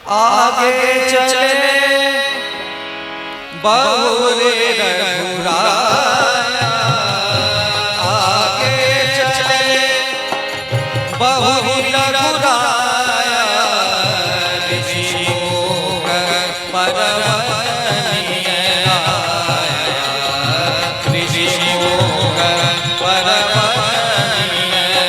आगे चले बहुरे रघुराया, आगे चले बहुरे रघुराया, ऋषि मुख परवनिय आया, ऋषि मुख परवनिय आया।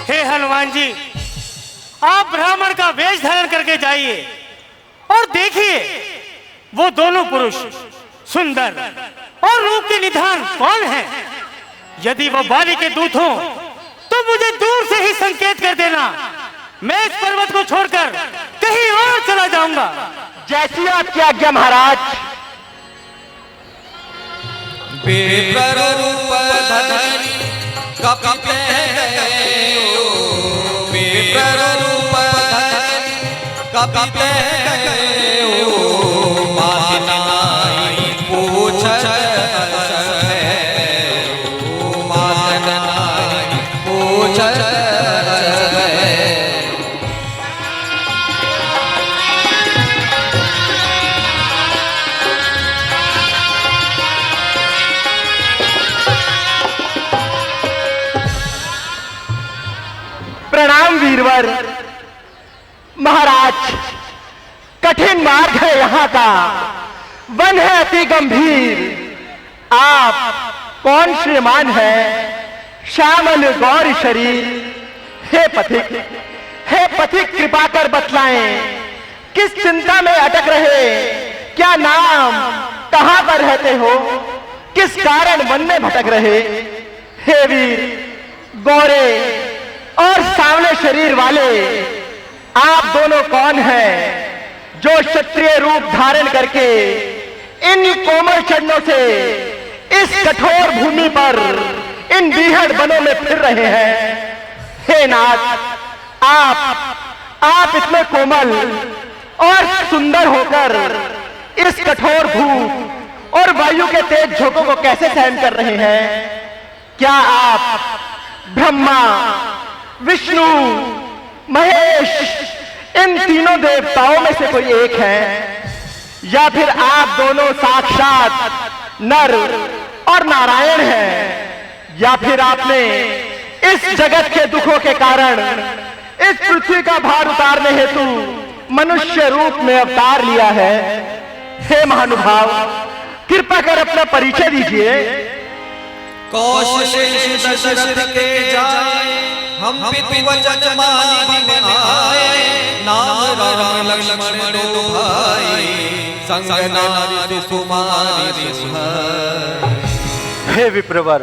हे हनुमान जी, आप ब्राह्मण का वेश धारण करके जाइए और देखिए वो दोनों पुरुष सुंदर और रूप के निधान कौन है। यदि वो बाली के दूत हो तो मुझे दूर से ही संकेत कर देना, मैं इस पर्वत को छोड़कर कहीं और चला जाऊंगा। जैसी आपकी आज्ञा महाराज। विप्ररूप धरि कपिते गयो, विप्ररूप धरि कपिते गयो, मातनाई पूछत है, मातनाई पूछत है। प्रणाम वीरवर। महाराज, कठिन मार्ग है यहाँ का, वन है अति गंभीर। आप कौन श्रीमान है, श्यामल गौर शरीर। हे पथिक कृपा कर बतलाएं, किस चिंता में अटक रहे, क्या नाम, कहां पर रहते हो, किस कारण मन में भटक रहे। हे वीर, गौरे और सामने शरीर वाले, आप दोनों कौन हैं जो क्षत्रिय रूप धारण करके इन कोमल चरणों से इस कठोर भूमि पर इन बीहड़ वनों में फिर रहे हैं। हे नाथ, आप इतने कोमल और सुंदर होकर इस कठोर धूप और वायु के तेज झोंकों को कैसे सहन कर रहे हैं। क्या आप ब्रह्मा, विष्णु, महेश, इन तीनों देवताओं में से कोई एक है, या फिर आप दोनों साक्षात नर और नारायण हैं, या फिर आपने इस जगत के दुखों के कारण इस पृथ्वी का भार उतारने हेतु मनुष्य रूप में अवतार लिया है। हे महानुभाव, कृपा कर अपना परिचय दीजिए। कौशल दशरथ के जाए, हम पितु वचन मानि मन आए, नाम राम लक्ष्मण दो भाई, संग नारी सुकुमारी सुहाई। हे विप्रवर,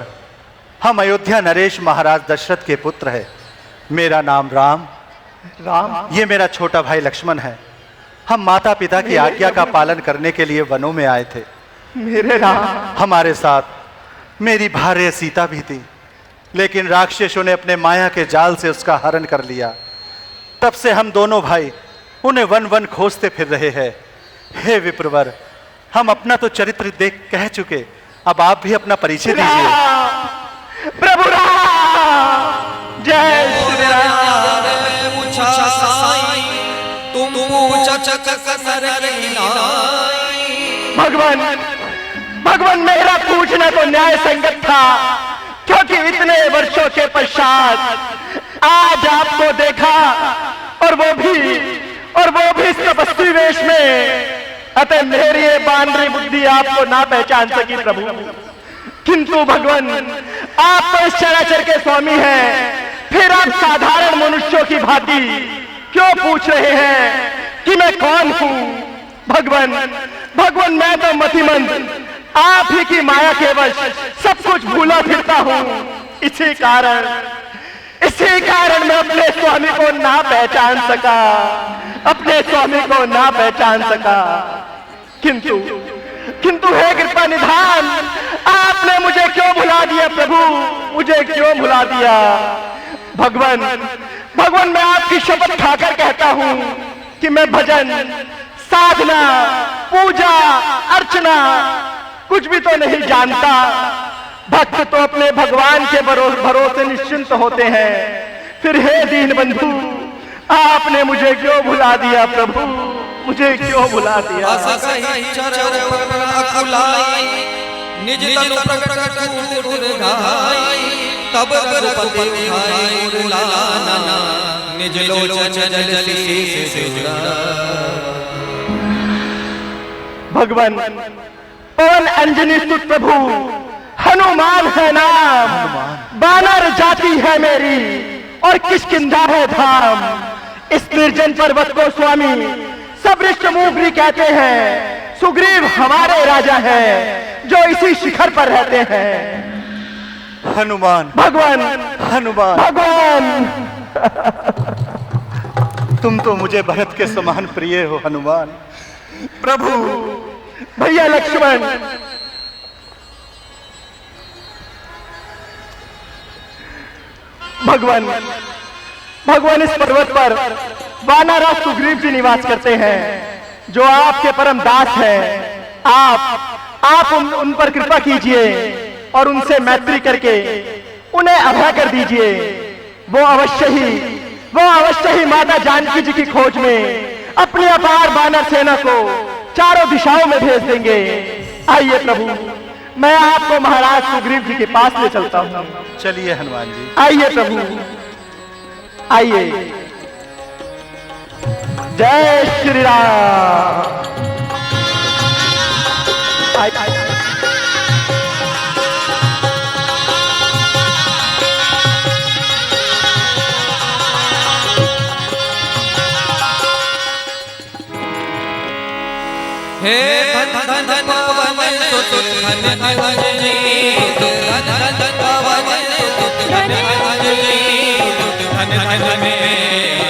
हम अयोध्या नरेश महाराज दशरथ के पुत्र हैं। मेरा नाम राम, ये मेरा छोटा भाई लक्ष्मण है। हम माता पिता की आज्ञा का पालन करने के लिए वनों में आए थे। मेरे राम, हमारे साथ मेरी भार्य सीता भी थी, लेकिन राक्षसों ने अपने माया के जाल से उसका हरण कर लिया। तब से हम दोनों भाई उन्हें वन वन खोजते फिर रहे हैं। हे विप्रवर, हम अपना तो चरित्र देख कह चुके, अब आप भी अपना परिचय दीजिए। प्रभु राम, जय श्री राम। भगवान, मेरा पूछना तो न्याय संगत था, क्योंकि इतने वर्षों के पश्चात आज आपको देखा, और वो भी इस तपस्वी वेश में, अतः मेरी ये बानरी बुद्धि आपको ना पहचान सकी प्रभु। किंतु भगवान, आप तो इस चराचर के स्वामी हैं, फिर आप साधारण मनुष्यों की भांति क्यों पूछ रहे हैं कि मैं कौन हूं? भगवान, भगवान, मैं तो मतिमंद, आप ही की माया के वश सब कुछ भूला फिरता हूं। इसी कारण मैं अपने स्वामी को ना पहचान सका, अपने स्वामी को ना पहचान सका। किंतु हे कृपा निधान, आपने मुझे क्यों भुला दिया प्रभु? मुझे क्यों भुला दिया? भगवान, मैं आपकी शपथ खाकर कहता हूं कि मैं भजन, साधना, पूजा, अर्चना कुछ भी तो नहीं जानता। भक्त तो अपने भगवान के भरोसे निश्चिंत होते हैं। फिर हे दीन बंधु, आपने मुझे क्यों भुला दिया प्रभु? मुझे क्यों भुला दिया? निज तनु प्रकट गाई, तब रघुपति भाई लाना, निज लोचन जल से जुड़ा। भगवान, पवन अंजनी स्तुत प्रभु, हनुमान है नाम, बानर जाति है मेरी और किष्किंधा है धाम। इस निर्जन पर्वत को स्वामी सब ऋषमुग्री कहते हैं। सुग्रीव हमारे राजा हैं जो इसी शिखर पर रहते हैं। हनुमान, भगवान, हनुमान, भगवान, तुम तो मुझे भरत के समान प्रिय हो हनुमान। प्रभु, भैया लक्ष्मण, भगवान, इस पर्वत पर वानरराज सुग्रीव जी निवास करते हैं जो आपके परम दास हैं। आप उन पर कृपा कीजिए और उनसे मैत्री करके उन्हें अभय कर दीजिए। वो अवश्य ही माता जानकी जी की खोज में अपनी अपार वानर सेना को चारों दिशाओं में भेज देंगे। आइए प्रभु, मैं आपको महाराज सुग्रीव जी के पास ले चलता हूँ। चलिए हनुमान जी। आइए प्रभु, आइए। जय श्री राम। हे धन धन पवन सुत धन अंजनी, धन धन पवन सुत धन अंजनी, धन धन में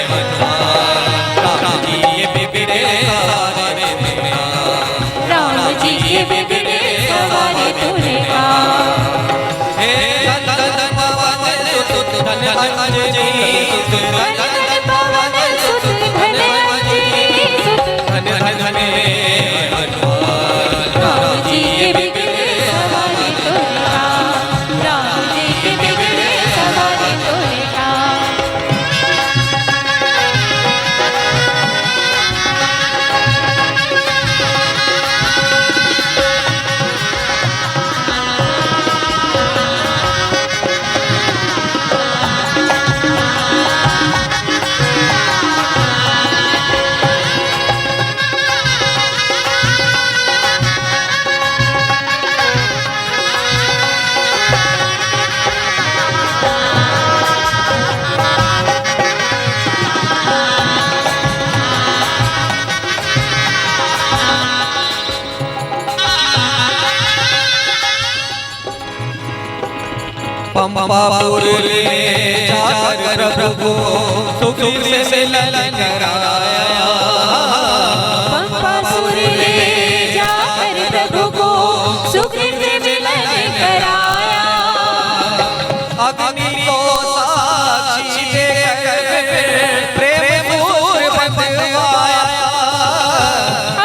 हनुमान। राम जी ये बिगड़े सवारे तेरे, राम जी ये बिगड़े सवारे तोरे का। हे धन धन पवन सुत धन अंजनी, धन धन पवन सुत धन अंजनी, धन धन में पंपापुर ले जाकर प्रभु सुग्रीव से ललन कराया। पंपापुर ले जाकर प्रभु को सुग्रीव से मिलन कराया। अग्नि को साक्षी देकर प्रेम पूर बंधवाया।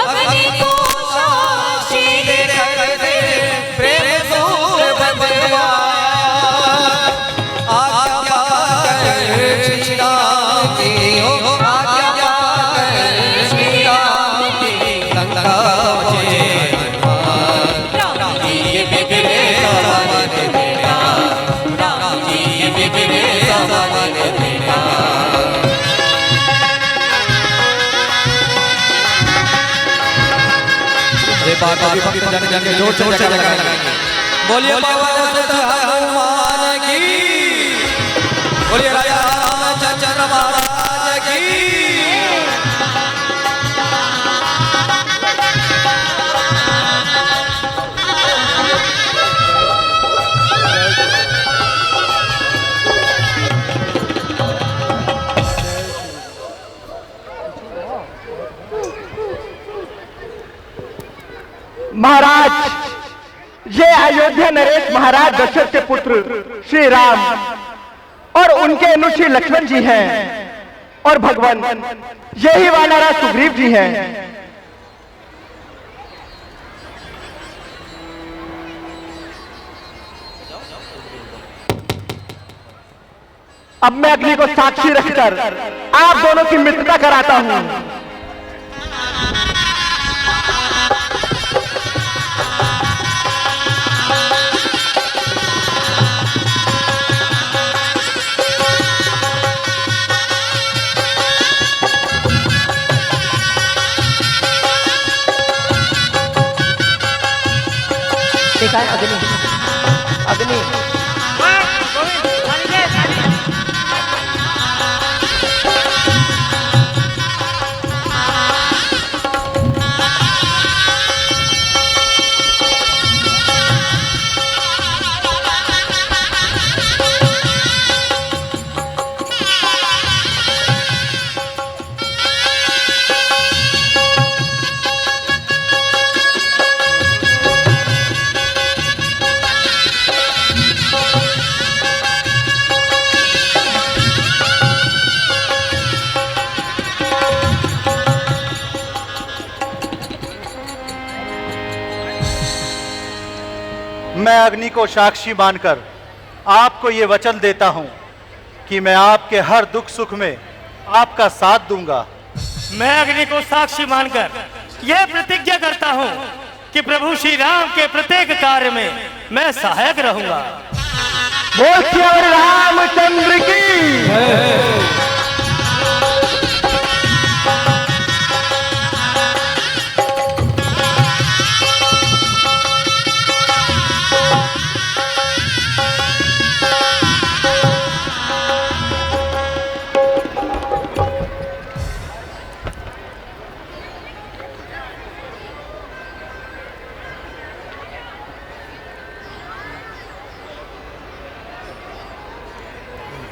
अग्नि को साक्षी देकर प्रेम पूर बंधवाया। आज्ञा कर श्री राम की, आज्ञा बार बार भक्त जन के जोर से जयकार लगाएंगे। बोलिए पवन सुत हनुमान की, बोलिए राजा रामचंद्र महाराज की। महाराज, ये अयोध्या नरेश महाराज दशरथ के पुत्र श्री राम और उनके अनुश्री लक्ष्मण जी हैं और भगवान यही वानरा सुग्रीव जी हैं। अब मैं अग्नि को साक्षी रखकर आप दोनों की मित्रता कराता हूं। अग्नि अग्नि मैं अग्नि को साक्षी मानकर आपको ये वचन देता हूं कि मैं आपके हर दुख सुख में आपका साथ दूंगा। मैं अग्नि को साक्षी मानकर यह प्रतिज्ञा करता हूं कि प्रभु श्री राम के प्रत्येक कार्य में मैं सहायक रहूंगा। बोल श्री रामचंद्र की।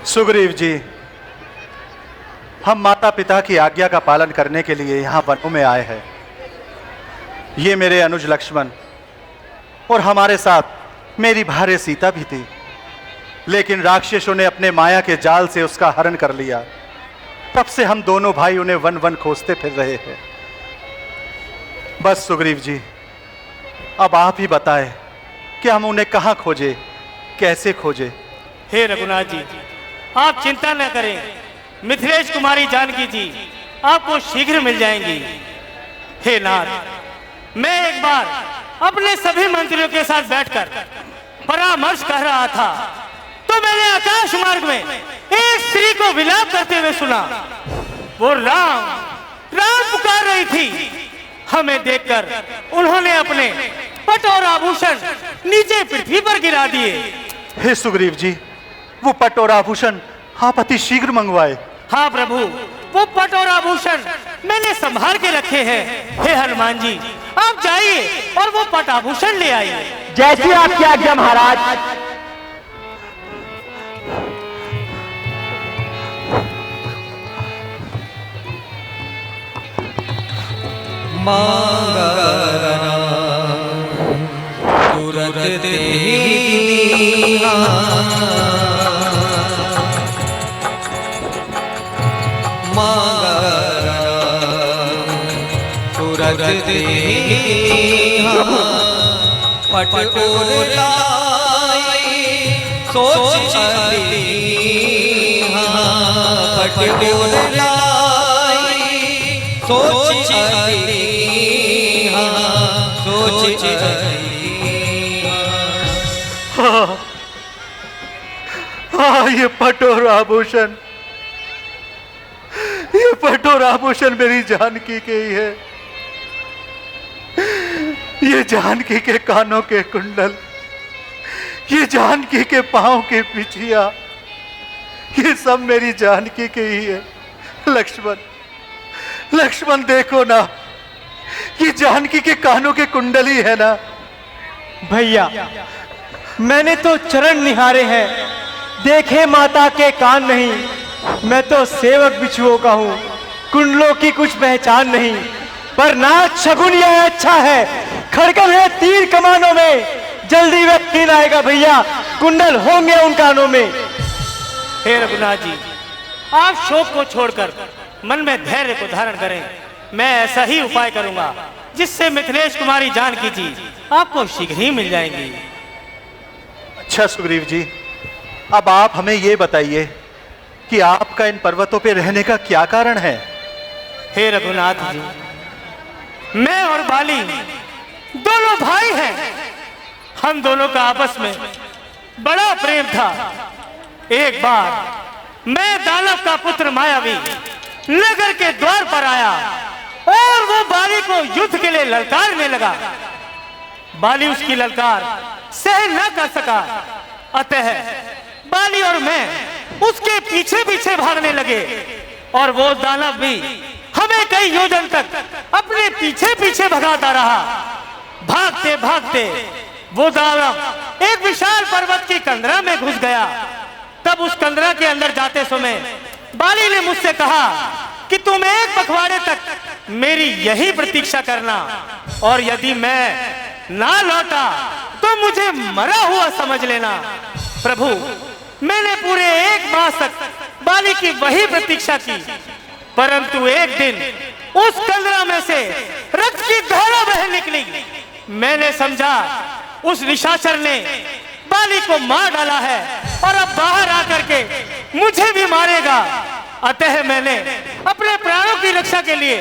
सुग्रीव जी, हम माता पिता की आज्ञा का पालन करने के लिए यहाँ वनों में आए हैं। ये मेरे अनुज लक्ष्मण और हमारे साथ मेरी भार्य सीता भी थी, लेकिन राक्षसों ने अपने माया के जाल से उसका हरण कर लिया। तब से हम दोनों भाई उन्हें वन वन खोजते फिर रहे हैं। बस सुग्रीव जी, अब आप ही बताएं कि हम उन्हें कहाँ खोजे, कैसे खोजे। हे रघुनाथ जी, आप चिंता न करें, मिथिलेश कुमारी जानकी जी आपको शीघ्र मिल जाएंगी। हे नाथ, मैं एक बार अपने सभी मंत्रियों के साथ बैठकर परामर्श कर रहा था तो मैंने आकाश मार्ग में एक स्त्री को विलाप करते हुए सुना। वो राम राम पुकार रही थी। हमें देखकर उन्होंने अपने पट और आभूषण नीचे पृथ्वी पर गिरा दिए। हे सुग्रीव जी, वो पट और आभूषण आप अति शीघ्र मंगवाए। हाँ प्रभु, वो पट और आभूषण मैंने संभाल के रखे हैं। हे हनुमान जी, आप जाइए और वो पट आभूषण ले आइए। जैसी आपकी आज्ञा महाराज। मांगना तुरंत दीना, मांगना तुरंत दीना, पट और लाई सोच दीना, पट और लाई सोच दीना, सोच ये पट और आभूषण, ये पट और आभूषण मेरी जानकी के ही है। ये जानकी के कानों के कुंडल, ये जानकी के पांव की पिछिया, ये सब मेरी जानकी के ही है। लक्ष्मण, लक्ष्मण देखो ना, ये जानकी के कानों के कुंडल ही है ना। भैया, मैंने तो चरण निहारे हैं, देखे माता के कान नहीं। मैं तो सेवक बिच्छुओं का हूँ, कुंडलों की कुछ पहचान नहीं। पर नाथ शगुन यह अच्छा है, खड़गम है तीर कमानों में, जल्दी वह दिन आएगा भैया, कुंडल होंगे उन कानों में। हे रघुनाथ जी, आप शोक को छोड़कर मन में धैर्य को धारण करें। मैं ऐसा ही उपाय करूंगा जिससे मिथिलेश कुमारी जानकी जी आपको शीघ्र ही मिल जाएंगी। अच्छा सुग्रीव जी, अब आप हमें ये बताइए कि आपका इन पर्वतों पे रहने का क्या कारण है? हे रघुनाथ जी, मैं और बाली दोनों भाई हैं। हम दोनों का आपस में बड़ा प्रेम था। एक बार मैं दानव का पुत्र मायावी नगर के द्वार पर आया और वो बाली को युद्ध के लिए ललकारने लगा। बाली उसकी ललकार सहन न कर सका, अतः बाली और मैं उसके पीछे पीछे भागने लगे और वो दानव भी हमें कई योजन तक अपने पीछे पीछे भगाता रहा। भागते भागते वो दानव एक विशाल पर्वत की कंदरा में घुस गया। तब उस कंदरा के अंदर जाते समय बाली ने मुझसे कहा कि तुम एक पखवाड़े तक मेरी यही प्रतीक्षा करना, और यदि मैं ना लौटा तो मुझे मरा हुआ समझ लेना। प्रभु, मैंने पूरे 1 मास तक बाली की वही प्रतीक्षा की, परंतु एक दिन उस कंदरा में से रक्त की धारा बह निकली। मैंने समझा उस निशाचर ने बाली को मार डाला है और अब बाहर आकर के मुझे भी मारेगा। अतः मैंने अपने प्राणों की रक्षा के लिए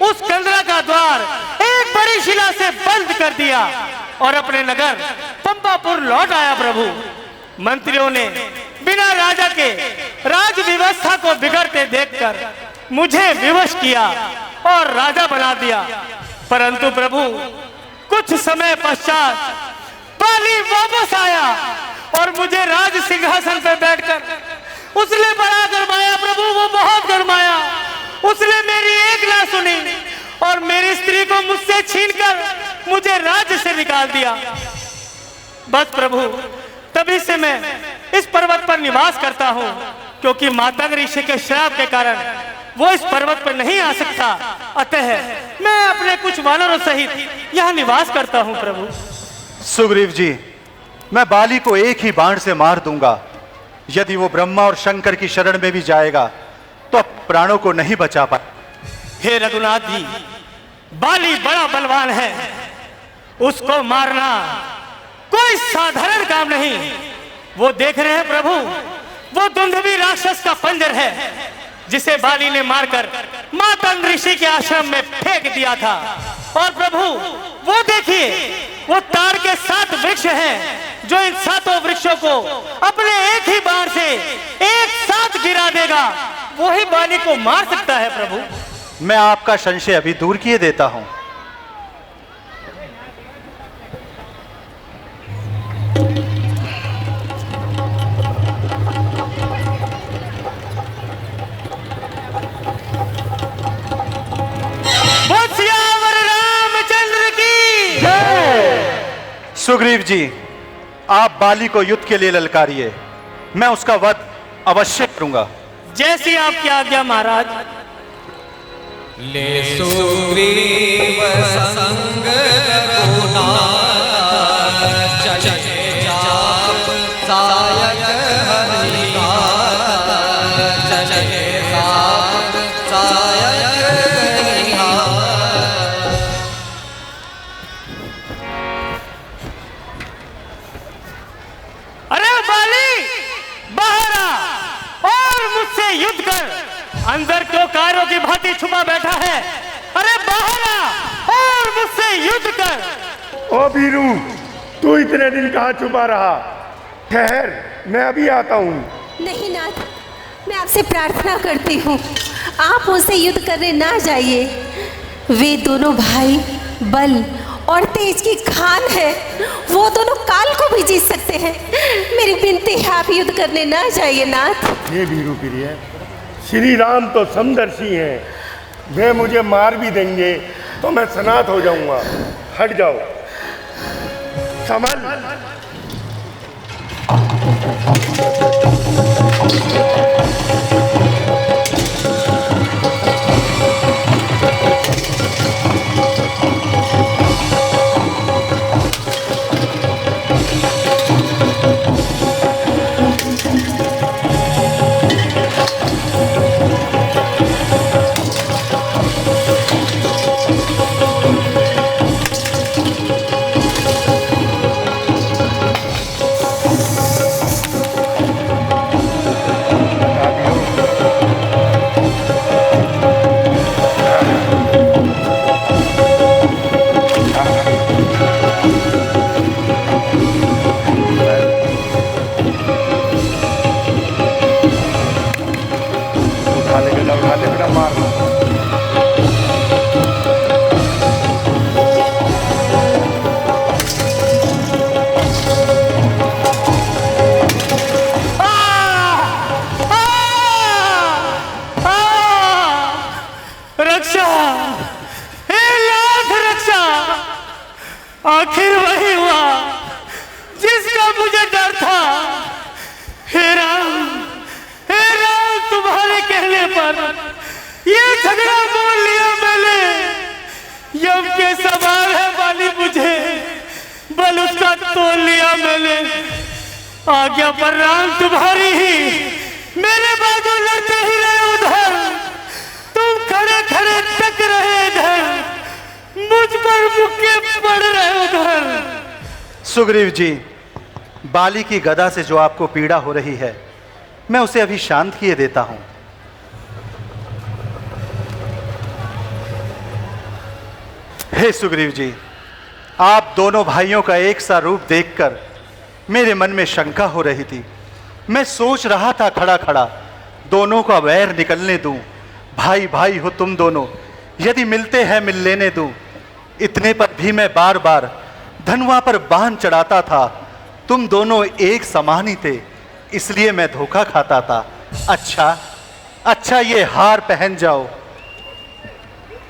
उस कंदरा का द्वार एक बड़ी शिला से बंद कर दिया और अपने नगर पंपापुर लौट आया। प्रभु, मंत्रियों ने बिना राजा के राज व्यवस्था को बिगड़ते देखकर मुझे विवश किया और राजा बना दिया। परंतु प्रभु, कुछ समय पश्चात बाली वापस आया और मुझे राज सिंहासन पर बैठकर उसने बड़ा गरमाया। प्रभु, वो बहुत गरमाया। उसने मेरी एक ना सुनी और मेरी स्त्री को मुझसे छीनकर मुझे राज्य से निकाल दिया। बस प्रभु, तभी से मैं इस पर्वत पर निवास करता हूँ, क्योंकि मातंग ऋषि के श्राप के कारण वो इस पर्वत पर नहीं आ सकता। अतः मैं अपने कुछ वानरों सहित यहाँ निवास करता हूँ। प्रभु सुग्रीव जी, मैं बाली को एक ही बाण से मार दूंगा। यदि वो ब्रह्मा और शंकर की शरण में भी जाएगा तो अब प्राणों को नहीं बचा पाए। हे रघुनाथ जी, बाली बड़ा बलवान है, उसको मारना कोई साधारण काम नहीं। वो देख रहे हैं प्रभु, वो दुंदुभी राक्षस का पंजर है जिसे बाली ने मारकर मातंग ऋषि के आश्रम में फेंक दिया था। और प्रभु, वो देखिए, वो ताड़ के 7 वृक्ष हैं जो इन 7 वृक्षों को अपने एक ही बाण से एक साथ गिरा देगा। वो ही बाली को मार सकता है। प्रभु, मैं आपका संशय अभी दूर किए देता हूं। सुग्रीव जी, आप बाली को युद्ध के लिए ललकारिए, मैं उसका वध अवश्य करूंगा। जैसी आपकी आज्ञा महाराज। ले सुग्रीव संग चले जाप सायक हरिनाथ, चले जाप सायक हरिनाथ। अरे बाली, बाहर आ और मुझसे युद्ध कर। अंदर क्यों कायरों की भांति छुपा बैठा है? अरे बाहर आ और मुझसे युद्ध कर। ओ बीरू, तू इतने दिन कहाँ छुपा रहा? ठहर, मैं अभी आता हूँ। नहीं नाथ, मैं आपसे प्रार्थना करती हूँ, आप उनसे युद्ध करने ना जाइए। वे दोनों भाई बल और तेज की खान है, वो दोनों काल को भी जीत सकते हैं। मेरी विनती है आप युद्ध करने ना जाइए नाथ। ये वीरू प्रिय, श्री राम तो समदर्शी हैं, वे मुझे मार भी देंगे तो मैं सनाथ हो जाऊंगा। हट जाओ, संभल। उठा ले बेटा, मार। रक्षा, हे लाख रक्षा, आखिर वही हुआ जिसका मुझे डर था। हे राम, तुम्हारे कहने पर ये झगड़ा बोल लिया मैंने। यम के सवार है वाली मुझे, बल उसका तोल लिया मैंने। आज्ञा पर राम तुम्हारी ही, मेरे बाजू लड़ते ही रहे उधर, तुम खड़े खड़े तक रहे इधर, मुझ पर मुक्के पड़ रहे उधर। सुग्रीव जी, बाली की गदा से जो आपको पीड़ा हो रही है, मैं उसे अभी शांत किए देता हूं। हे सुग्रीव जी, आप दोनों भाइयों का एक सा रूप देखकर मेरे मन में शंका हो रही थी। मैं सोच रहा था खड़ा खड़ा दोनों का वैर निकलने दूं। भाई भाई हो तुम दोनों, यदि मिलते हैं मिल लेने दूं। इतने पर भी मैं बार बार धनुआ पर बाण चढ़ाता था। तुम दोनों एक समान ही थे, इसलिए मैं धोखा खाता था। अच्छा, ये हार पहन जाओ।